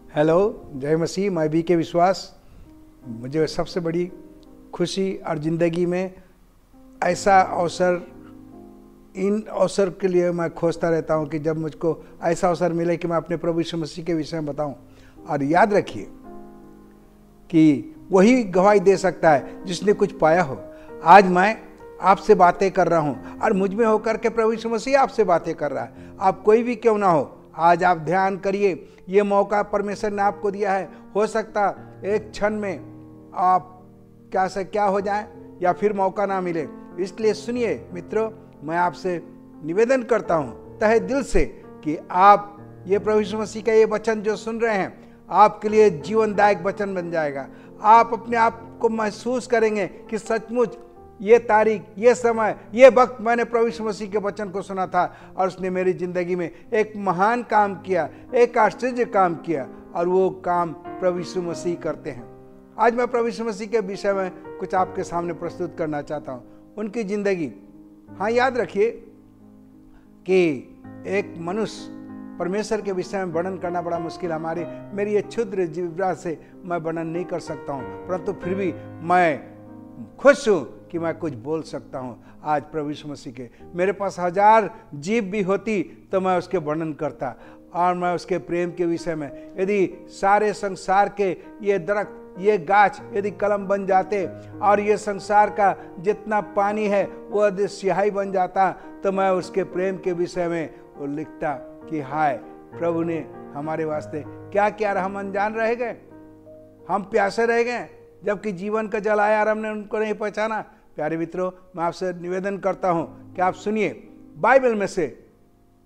Hello, जय मसीह। मैं B के विश्वास। मुझे सबसे बड़ी खुशी और ज़िंदगी में ऐसा अवसर, इन अवसर के लिए मैं खोजता रहता हूं कि जब मुझको ऐसा अवसर मिले कि मैं अपने प्रभु यीशु मसीह के विषय में बताऊं। और याद रखिए कि वही गवाही दे सकता है जिसने कुछ पाया हो। आज मैं आपसे बातें कर रहा हूं और मुझ में होकर के प्रभु यीशु मसीह आपसे बातें कर रहा है। आप कोई भी क्यों ना हो, आज आप ध्यान करिए। ये मौका परमेश्वर ने आपको दिया है। हो सकता एक क्षण में आप क्या से क्या हो जाए या फिर मौका ना मिले। इसलिए सुनिए मित्रों, मैं आपसे निवेदन करता हूं तहे दिल से कि आप ये प्रभु यीशु मसीह का ये वचन जो सुन रहे हैं आपके लिए जीवनदायक वचन बन जाएगा। आप अपने आप को महसूस करेंगे कि सचमुच ये तारीख, ये समय, ये वक्त मैंने प्रभु यीशु मसीह के वचन को सुना था और उसने मेरी ज़िंदगी में एक महान काम किया, एक आश्चर्य काम किया। और वो काम प्रभु यीशु मसीह करते हैं। आज मैं प्रभु यीशु मसीह के विषय में कुछ आपके सामने प्रस्तुत करना चाहता हूँ, उनकी ज़िंदगी। हाँ, याद रखिए कि एक मनुष्य परमेश्वर के विषय में वर्णन करना बड़ा मुश्किल। मेरी ये क्षुद्र जिह्वा से मैं वर्णन नहीं कर सकता हूँ, परंतु फिर भी मैं खुश हूँ कि मैं कुछ बोल सकता हूँ आज प्रभु यीशु मसीह के। मेरे पास 1000 जीभ भी होती तो मैं उसके वर्णन करता और मैं उसके प्रेम के विषय में, यदि सारे संसार के ये दरख्त, ये गाछ यदि कलम बन जाते और ये संसार का जितना पानी है वो यदि स्याही बन जाता तो मैं उसके प्रेम के विषय में वो लिखता कि हाय, प्रभु ने हमारे वास्ते क्या क्या रहा। हम अनजान रह गए, हम प्यासे रह गए, जबकि जीवन का जल आया और हमने उनको नहीं पहचाना। प्यारे मित्रों, मैं आपसे निवेदन करता हूं कि आप सुनिए, बाइबल में से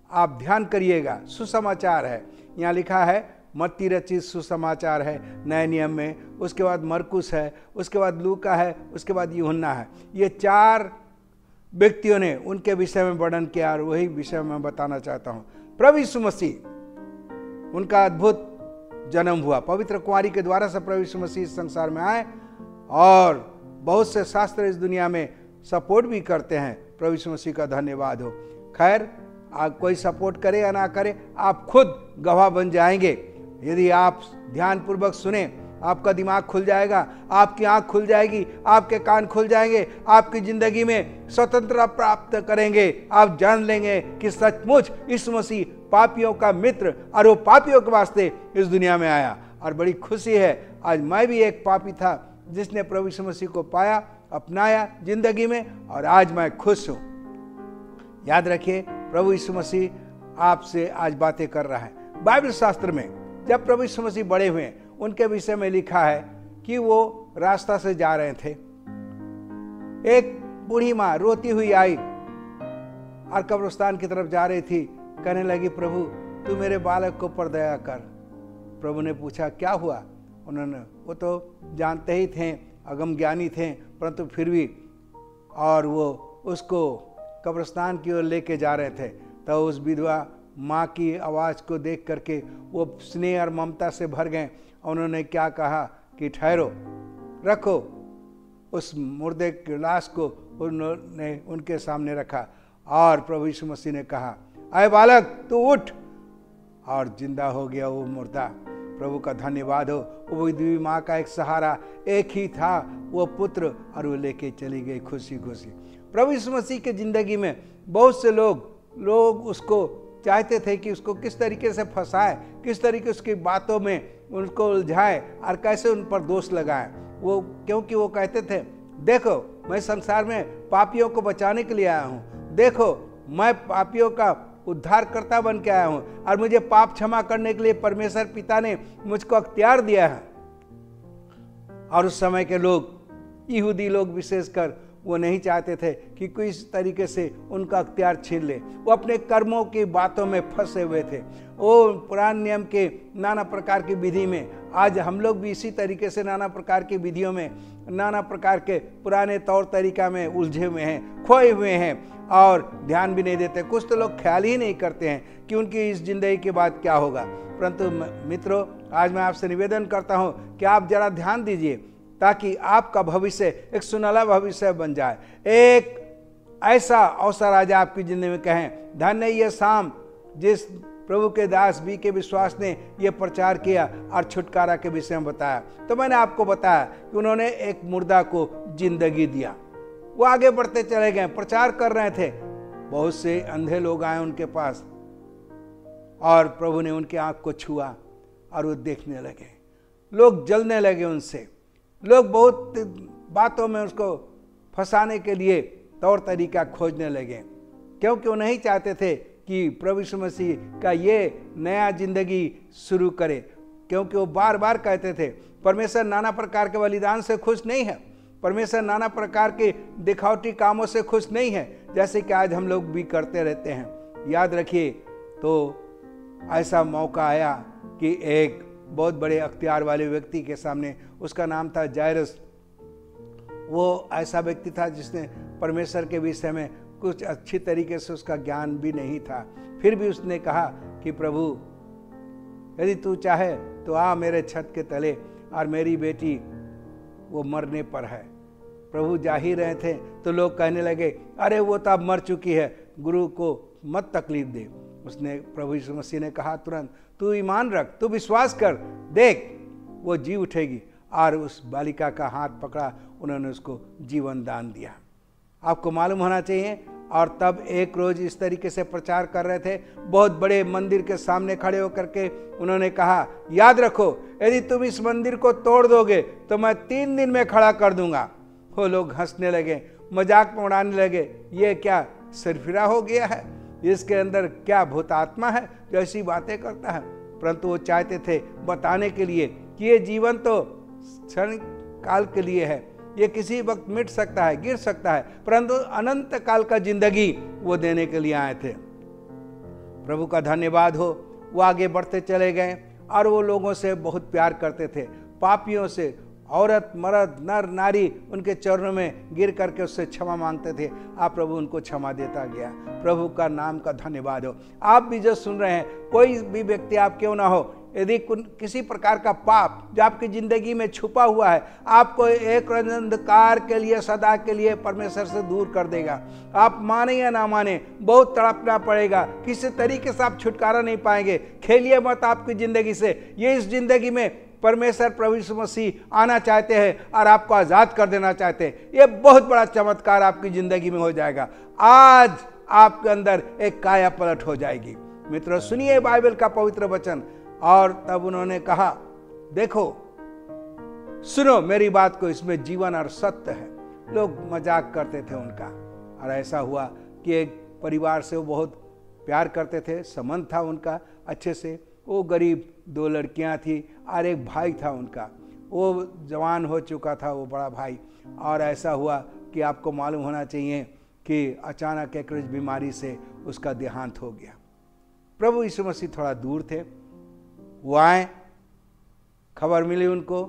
आप ध्यान करिएगा। सुसमाचार है, यहाँ लिखा है मत्ती रचित सुसमाचार है नए नियम में, उसके बाद मरकुस है, उसके बाद लूका है, उसके बाद यूहन्ना है। ये 4 व्यक्तियों ने उनके विषय में वर्णन किया और वही विषय में बताना चाहता हूँ। प्रभु यीशु मसीह, उनका अद्भुत जन्म हुआ। पवित्र कुंवारी के द्वारा से प्रभु यीशु मसीह इस संसार में आए और बहुत से शास्त्र इस दुनिया में सपोर्ट भी करते हैं। प्रभु यीशु मसीह का धन्यवाद हो। खैर, कोई सपोर्ट करे या ना करे, आप खुद गवाह बन जाएंगे। यदि आप ध्यानपूर्वक सुने, आपका दिमाग खुल जाएगा, आपकी आंख खुल जाएगी, आपके कान खुल जाएंगे, आपकी जिंदगी में स्वतंत्रता प्राप्त करेंगे। आप जान लेंगे कि सचमुच यीशु मसीह पापियों का मित्र और वो पापियों के वास्ते इस दुनिया में आया। और बड़ी खुशी है, आज मैं भी एक पापी था जिसने प्रभु यीशु मसीह को पाया, अपनाया जिंदगी में, और आज मैं खुश हूं। याद रखिए, प्रभु यीशु मसीह आपसे आज बातें कर रहा है। बाइबल शास्त्र में जब प्रभु यीशु मसीह बड़े हुए, उनके विषय में लिखा है कि वो रास्ता से जा रहे थे। एक बूढ़ी माँ रोती हुई आई और कब्रिस्तान की तरफ जा रही थी। कहने लगी, प्रभु तू मेरे बालक को पर दया कर। प्रभु ने पूछा, क्या हुआ? उन्होंने, वो तो जानते ही थे, अगम ज्ञानी थे, परंतु फिर भी, और वो उसको कब्रिस्तान की ओर लेके जा रहे थे। तो उस विधवा माँ की आवाज़ को देख करके वो स्नेह और ममता से भर गए। उन्होंने क्या कहा कि ठहरो, रखो। उस मुर्दे की लाश को उन्होंने उनके सामने रखा और प्रभु यीशु मसीह ने कहा, अय बालक तू उठ, और जिंदा हो गया वो मुर्दा। प्रभु का धन्यवाद हो। वो विधवी माँ का एक सहारा एक ही था, वो पुत्र, और वो लेके चली गई खुशी खुशी। प्रभु यीशु मसीह के जिंदगी में बहुत से लोग उसको चाहते थे कि उसको किस तरीके से फंसाए, किस तरीके उसकी बातों में उनको उलझाए और कैसे उन पर दोष लगाए। वो क्योंकि वो कहते थे, देखो मैं संसार में पापियों को बचाने के लिए आया हूँ, देखो मैं पापियों का उद्धारकर्ता बन के आया हूँ और मुझे पाप क्षमा करने के लिए परमेश्वर पिता ने मुझको अख्तियार दिया है। और उस समय के लोग, यहूदी लोग विशेषकर, वो नहीं चाहते थे कि कोई इस तरीके से उनका अख्तियार छीन ले। वो अपने कर्मों की बातों में फंसे हुए थे, वो पुराने नियम के नाना प्रकार की विधि में। आज हम लोग भी इसी तरीके से नाना प्रकार की विधियों में, नाना प्रकार के पुराने तौर तरीका में उलझे हुए हैं, खोए हुए हैं और ध्यान भी नहीं देते। कुछ तो लोग ख्याल ही नहीं करते हैं कि उनकी इस जिंदगी के बाद क्या होगा। परंतु मित्रों, आज मैं आपसे निवेदन करता हूँ कि आप जरा ध्यान दीजिए ताकि आपका भविष्य एक सुनहरा भविष्य बन जाए। एक ऐसा अवसर आज आपकी जिंदगी में कहें, धन्य ये शाम जिस प्रभु के दास बी के विश्वास ने यह प्रचार किया और छुटकारा के विषय में बताया। तो मैंने आपको बताया कि उन्होंने एक मुर्दा को जिंदगी दिया। वो आगे बढ़ते चले गए, प्रचार कर रहे थे। बहुत से अंधे लोग आए उनके पास और प्रभु ने उनकी आंख को छुआ और वो देखने लगे। लोग जलने लगे उनसे। लोग बहुत बातों में उसको फंसाने के लिए तौर तरीका खोजने लगे, क्योंकि वो नहीं चाहते थे कि प्रभु यीशु मसीह का ये नया जिंदगी शुरू करे। क्योंकि वो बार बार कहते थे परमेश्वर नाना प्रकार के बलिदान से खुश नहीं है, परमेश्वर नाना प्रकार के दिखावटी कामों से खुश नहीं है, जैसे कि आज हम लोग भी करते रहते हैं। याद रखिए, तो ऐसा मौका आया कि एक बहुत बड़े अख्तियार वाले व्यक्ति के सामने, उसका नाम था जायरस। वो ऐसा व्यक्ति था जिसने परमेश्वर के विषय में कुछ अच्छी तरीके से उसका ज्ञान भी नहीं था। फिर भी उसने कहा कि प्रभु यदि तू चाहे तो आ मेरे छत के तले, और मेरी बेटी वो मरने पर है। प्रभु जा ही रहे थे तो लोग कहने लगे अरे वो तो अब मर चुकी है, गुरु को मत तकलीफ दे। उसने प्रभु यीशु मसीह ने कहा तुरंत, तू ईमान रख, तू विश्वास कर, देख वो जी उठेगी। और उस बालिका का हाथ पकड़ा, उन्होंने उसको जीवन दान दिया। आपको मालूम होना चाहिए। और तब एक रोज इस तरीके से प्रचार कर रहे थे, बहुत बड़े मंदिर के सामने खड़े होकर के उन्होंने कहा याद रखो, यदि तुम इस मंदिर को तोड़ दोगे तो मैं 3 दिन में खड़ा कर दूंगा। वो लोग हंसने लगे, मजाक में उड़ाने लगे, ये क्या सरफिरा हो गया है, इसके अंदर क्या भूतात्मा है जो ऐसी बातें करता है। परंतु वो चाहते थे बताने के लिए कि ये जीवन तो क्षण काल के लिए है, ये किसी वक्त मिट सकता है, गिर सकता है, परंतु अनंत काल का जिंदगी वो देने के लिए आए थे। प्रभु का धन्यवाद हो। वो आगे बढ़ते चले गए और वो लोगों से बहुत प्यार करते थे, पापियों से, औरत मर्द नर नारी उनके चरणों में गिर करके उससे क्षमा मांगते थे। आप प्रभु उनको क्षमा देता गया। प्रभु का नाम का धन्यवाद हो। आप भी जो सुन रहे हैं, कोई भी व्यक्ति आप क्यों ना हो, यदि किसी प्रकार का पाप जो आपकी जिंदगी में छुपा हुआ है, आपको एक अंधकार के लिए सदा के लिए परमेश्वर से दूर कर देगा। आप माने या ना माने, बहुत तड़पना पड़ेगा, किसी तरीके से आप छुटकारा नहीं पाएंगे। खेलिए मत आपकी जिंदगी से। ये इस जिंदगी में परमेश्वर प्रभु यीशु मसीह आना चाहते हैं और आपको आजाद कर देना चाहते हैं। ये बहुत बड़ा चमत्कार आपकी जिंदगी में हो जाएगा। आज आपके अंदर एक काया पलट हो जाएगी। मित्रों, सुनिए बाइबल का पवित्र वचन। और तब उन्होंने कहा देखो, सुनो मेरी बात को, इसमें जीवन और सत्य है। लोग मजाक करते थे उनका। और ऐसा हुआ कि एक परिवार से वो बहुत प्यार करते थे, संबंध था उनका अच्छे से। वो गरीब 2 लड़कियां थी और एक भाई था उनका, वो जवान हो चुका था, वो बड़ा भाई। और ऐसा हुआ कि आपको मालूम होना चाहिए कि अचानक एक रोज बीमारी से उसका देहांत हो गया। प्रभु यीशु मसीह थोड़ा दूर थे, वो आए, खबर मिली उनको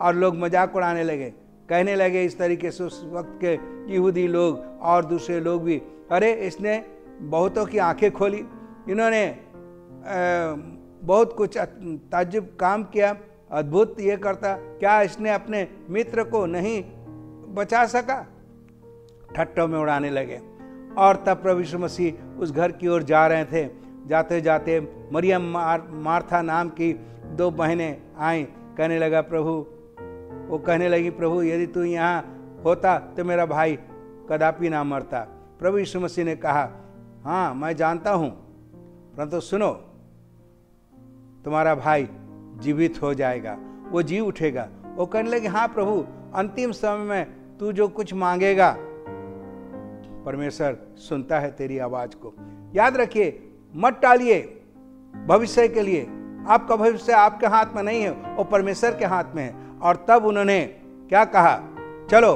और लोग मजाक उड़ाने लगे, कहने लगे इस तरीके से उस वक्त के यहूदी लोग और दूसरे लोग भी, अरे इसने बहुतों की आंखें खोली, इन्होंने बहुत कुछ ताज्जुब काम किया, अद्भुत ये करता, क्या इसने अपने मित्र को नहीं बचा सका। ठट्टों में उड़ाने लगे। और तब प्रभु यीशु मसीह उस घर की ओर जा रहे थे। जाते जाते मरियम मार्था नाम की 2 बहनें आई, कहने लगा प्रभु, वो कहने लगी प्रभु यदि तू यहाँ होता तो मेरा भाई कदापि ना मरता। प्रभु यीशु मसीह ने कहा हाँ मैं जानता हूँ, परंतु सुनो, तुम्हारा भाई जीवित हो जाएगा, वो जी उठेगा। वो कहने लगे हाँ प्रभु, अंतिम समय में तू जो कुछ मांगेगा परमेश्वर सुनता है तेरी आवाज को। याद रखिए, मत टालिए भविष्य के लिए। आपका भविष्य आपके हाथ में नहीं है, वो परमेश्वर के हाथ में है। और तब उन्होंने क्या कहा, चलो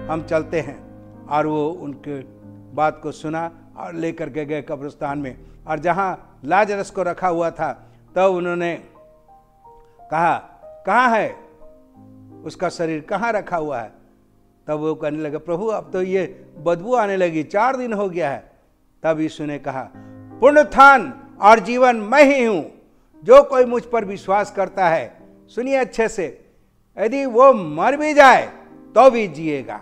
हम चलते हैं। और वो उनके बात को सुना और लेकर के गए कब्रिस्तान में। और जहां लाजरस को रखा हुआ था, तब उन्होंने कहा कहाँ है उसका शरीर, कहाँ रखा हुआ है। तब वो कहने लगा प्रभु अब तो ये बदबू आने लगी, 4 दिन हो गया है। तब यीशु ने कहा पुनरुत्थान और जीवन मैं ही हूं, जो कोई मुझ पर विश्वास करता है, सुनिए अच्छे से, यदि वो मर भी जाए तो भी जिएगा।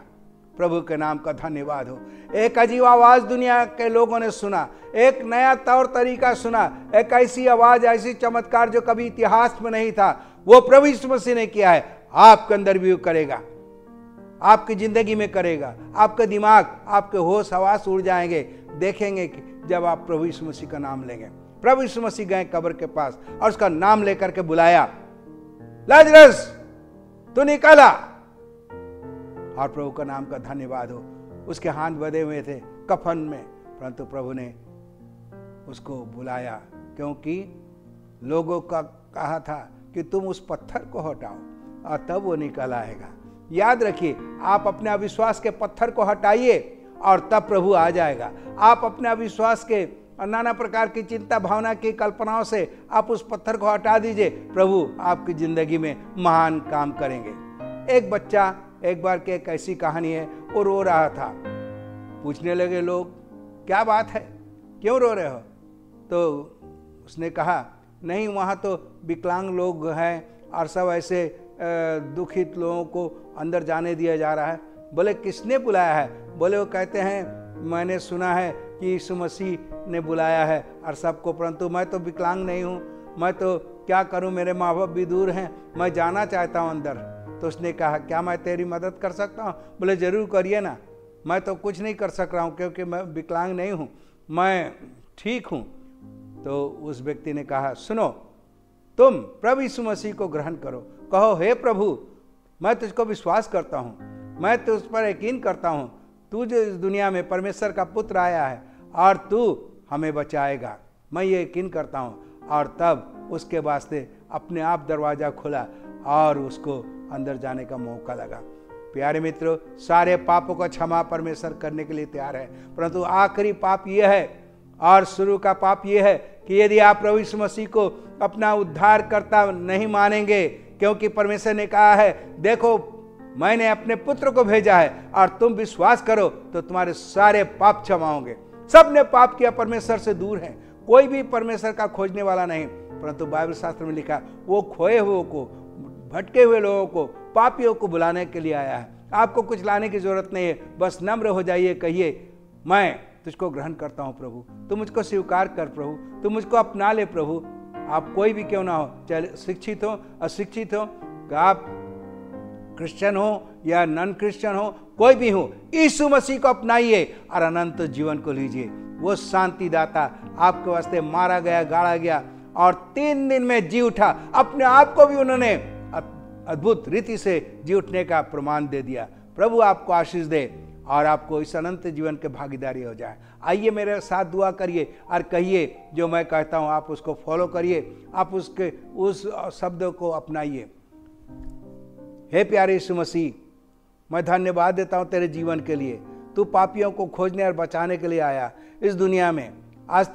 प्रभु के नाम का धन्यवाद हो। एक अजीब आवाज दुनिया के लोगों ने सुना, एक नया तौर तरीका सुना, एक ऐसी आवाज, ऐसी चमत्कार जो कभी इतिहास में नहीं था, वो प्रभु यीशु मसीह ने किया है। आपके अंदर भी वो करेगा, आपकी जिंदगी में करेगा। आपका दिमाग, आपके होश हवास उड़ जाएंगे, देखेंगे कि जब आप प्रभु यीशु मसीह का नाम लेंगे। प्रभु यीशु मसीह गए कब्र के पास और उसका नाम लेकर के बुलाया, लाजरस तू निकला। और प्रभु का नाम का धन्यवाद हो। उसके हाथ बंधे हुए थे कफन में, परंतु प्रभु ने उसको बुलाया, क्योंकि लोगों का कहा था कि तुम उस पत्थर को हटाओ और तब वो निकल आएगा। याद रखिए, आप अपने अविश्वास के पत्थर को हटाइए और तब प्रभु आ जाएगा। आप अपने अविश्वास के और नाना प्रकार की चिंता भावना की कल्पनाओं से आप उस पत्थर को हटा दीजिए, प्रभु आपकी जिंदगी में महान काम करेंगे। एक बच्चा, एक बार की एक ऐसी कहानी है, वो रो रहा था। पूछने लगे लोग, क्या बात है, क्यों रो रहे हो? तो उसने कहा, नहीं वहाँ तो विकलांग लोग हैं और सब ऐसे दुखित लोगों को अंदर जाने दिया जा रहा है। बोले किसने बुलाया है? बोले वो कहते हैं मैंने सुना है कि यीशु मसीह ने बुलाया है और सबको, परंतु मैं तो विकलांग नहीं हूँ, मैं तो क्या करूँ, मेरे माँ बाप भी दूर हैं, मैं जाना चाहता हूँ अंदर। तो उसने कहा, क्या मैं तेरी मदद कर सकता हूँ? बोले जरूर करिए ना, मैं तो कुछ नहीं कर सक रहा हूँ क्योंकि मैं विकलांग नहीं हूँ, मैं ठीक हूँ। तो उस व्यक्ति ने कहा, सुनो, तुम प्रभु यीशु मसीह को ग्रहण करो, कहो हे प्रभु मैं तुझको विश्वास करता हूँ, मैं तुझ पर यकीन करता हूँ, तू जो इस दुनिया में परमेश्वर का पुत्र आया है और तू हमें बचाएगा, मैं ये यकीन करता हूँ। और तब उसके वास्ते अपने आप दरवाज़ा खुला और उसको अंदर जाने का मौका लगा। प्यारे मित्रों, सारे पापों का क्षमा परमेश्वर करने के लिए तैयार है, परंतु आखिरी पाप यह है और शुरू का पाप यह है कि यदि आप प्रभु यीशु मसीह को अपना उद्धारकर्ता नहीं मानेंगे, क्योंकि परमेश्वर ने कहा है, देखो मैंने अपने पुत्र को भेजा है और तुम विश्वास करो तो तुम्हारे सारे पाप क्षमा होंगे। सब ने पाप किया, परमेश्वर से दूर है, कोई भी परमेश्वर का खोजने वाला नहीं, परंतु बाइबल शास्त्र में लिखा वो खोए हुए को, भटके हुए लोगों को, पापियों को बुलाने के लिए आया है। आपको कुछ लाने की जरूरत नहीं है, बस नम्र हो जाइए, कहिए मैं तुझको ग्रहण करता हूँ प्रभु, तू मुझको स्वीकार कर प्रभु, तू मुझको अपना ले प्रभु। आप कोई भी क्यों ना हो, चाहे शिक्षित हो अशिक्षित हो, आप क्रिश्चियन हो या नॉन क्रिश्चियन हो, कोई भी हो, यीशु मसीह को अपनाइए और अनंत जीवन को लीजिए। वो शांतिदाता आपके वास्ते मारा गया, गाड़ा गया और 3 दिन में जी उठा। अपने आप को भी उन्होंने अद्भुत रीति से जी उठने का प्रमाण दे दिया। प्रभु आपको आशीष दे और आपको इस अनंत जीवन के भागीदारी हो जाए। आइए मेरे साथ दुआ करिए और कहिए, जो मैं कहता हूँ आप उसको फॉलो करिए, आप उसके उस शब्दों को अपनाइए। हे प्यारे यीशु मसीह, मैं धन्यवाद देता हूँ तेरे जीवन के लिए। तू पापियों को खोजने और बचाने के लिए आया इस दुनिया में। आज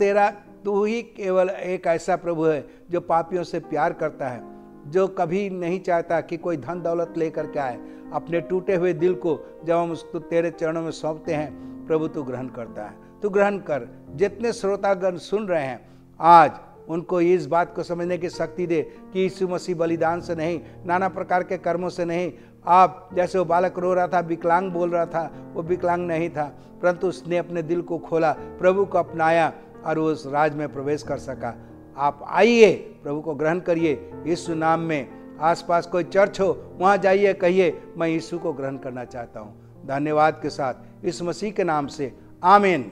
तू ही केवल एक ऐसा प्रभु है जो पापियों से प्यार करता है, जो कभी नहीं चाहता कि कोई धन दौलत लेकर के आए। अपने टूटे हुए दिल को जब हम उसको तेरे चरणों में सौंपते हैं, प्रभु तू ग्रहण करता है। तू ग्रहण कर। जितने श्रोतागण सुन रहे हैं आज, उनको इस बात को समझने की शक्ति दे कि यीशु मसीह बलिदान से नहीं, नाना प्रकार के कर्मों से नहीं, आप जैसे वो बालक रो रहा था, विकलांग बोल रहा था, वो विकलांग नहीं था, परंतु उसने अपने दिल को खोला, प्रभु को अपनाया और वो उस राज में प्रवेश कर सका। आप आइए, प्रभु को ग्रहण करिए यीशु नाम में। आसपास कोई चर्च हो, वहाँ जाइए, कहिए मैं यीशु को ग्रहण करना चाहता हूँ। धन्यवाद के साथ यीशु मसीह के नाम से, आमीन।